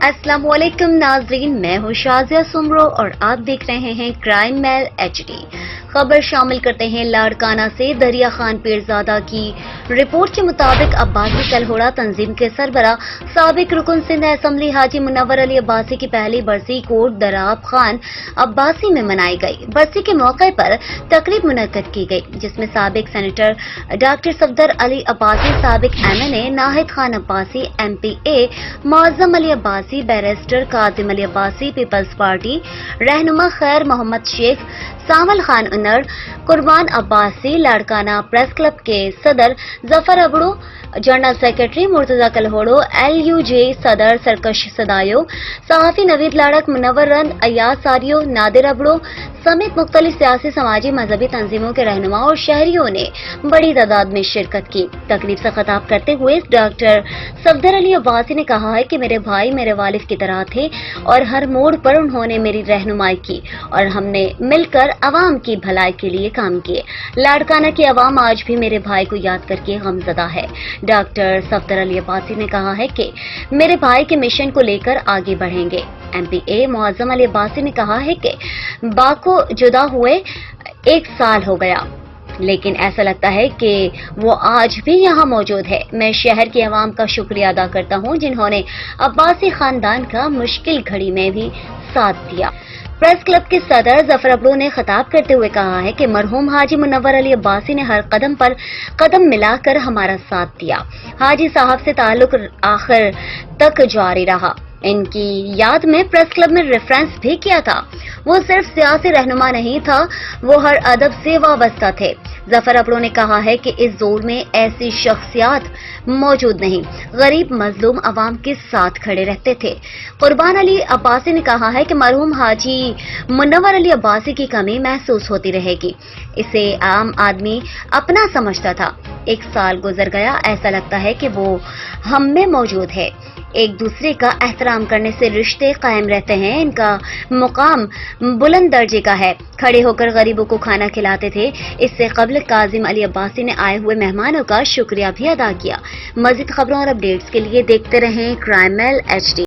अस्सलामुअलैकुम नाजरीन, मैं हूँ शाजिया सुमरो और आप देख रहे हैं क्राइम मेल HD। खबर शामिल करते हैं लाड़काना से। दरिया खान पीरजादा की रिपोर्ट के मुताबिक अब्बासी कलहोड़ा तंजीम के सरबरा साबिक रुकन सिंध असम्बली हाजी मुनव्वर अली अब्बासी की पहली बरसी कोट दराब खान अब्बासी में मनाई गई। बरसी के मौके पर तकरीब मुनक्कद की गई, जिसमें साबिक सेनेटर डॉक्टर सफदर अली अब्बासी, साबिक MNA Nahid Khan Abbasi, MPA Mauzam Ali Abbasi, barrister Kazim Ali Abbasi, Peoples Party रहनुमा खैर मोहम्मद शेख, सामल खान उन्नर, कुर्बान अब्बासी, लाड़काना प्रेस क्लब के सदर Zafar Abro, general secretary Murtaza Kalhoro, LUJ सदर सरकश सदायो, सहाफी नवीद लाड़क, मुनव्वर रंद, अयाज सारियो, नादिर अबड़ो समेत मुख्तलिफ सियासी समाजी मजहबी तंजीमों के रहनुमा और शहरियों ने बड़ी तादाद में शिरकत की। तकरीब से खिताब करते हुए डॉक्टर सफदर अली अब्बासी ने कहा है कि मेरे भाई मेरे वालिद की तरह थे और हर मोड़ पर उन्होंने मेरी रहनुमाई की और हमने मिलकर अवाम की भलाई के लिए काम किए। लाड़काना की अवाम आज भी मेरे भाई को याद करके गमजदा है। डॉक्टर सफदर अली अब्बासी ने कहा है कि मेरे भाई के मिशन को लेकर आगे बढ़ेंगे। MPA मौजम अली अब्बासी ने कहा है कि बाको जुदा हुए 1 साल हो गया, लेकिन ऐसा लगता है कि वो आज भी यहाँ मौजूद है। मैं शहर की आवाम का शुक्रिया अदा करता हूँ जिन्होंने अब्बासी खानदान का मुश्किल घड़ी में भी साथ दिया। प्रेस क्लब के सदर जफर अबड़ो ने खिताब करते हुए कहा है कि मरहूम हाजी मुनव्वर अली अब्बासी ने हर कदम पर कदम मिलाकर हमारा साथ दिया। हाजी साहब से ताल्लुक आखिर तक जारी रहा। इनकी याद में प्रेस क्लब में रेफरेंस भी किया था। वो सिर्फ सियासी रहनुमा नहीं था, वो हर अदब से वाबस्ता थे। जफर अबड़ो ने कहा है कि इस दौर में ऐसी शख्सियात मौजूद नहीं, गरीब मजलूम अवाम के साथ खड़े रहते थे। कुर्बान अली अब्बासी ने कहा है कि मरहूम हाजी मुनव्वर अली अब्बासी की कमी महसूस होती रहेगी। इसे आम आदमी अपना समझता था। 1 साल गुजर गया, ऐसा लगता है कि वो हम में मौजूद है। एक दूसरे का एहतराम करने से रिश्ते कायम रहते हैं। इनका मुकाम बुलंद दर्जे का है। खड़े होकर गरीबों को खाना खिलाते थे। इससे कबल काजिम अली अब्बासी ने आए हुए मेहमानों का शुक्रिया भी अदा किया। मजीद खबरों और अपडेट्स के लिए देखते रहें क्राइम मेल HD।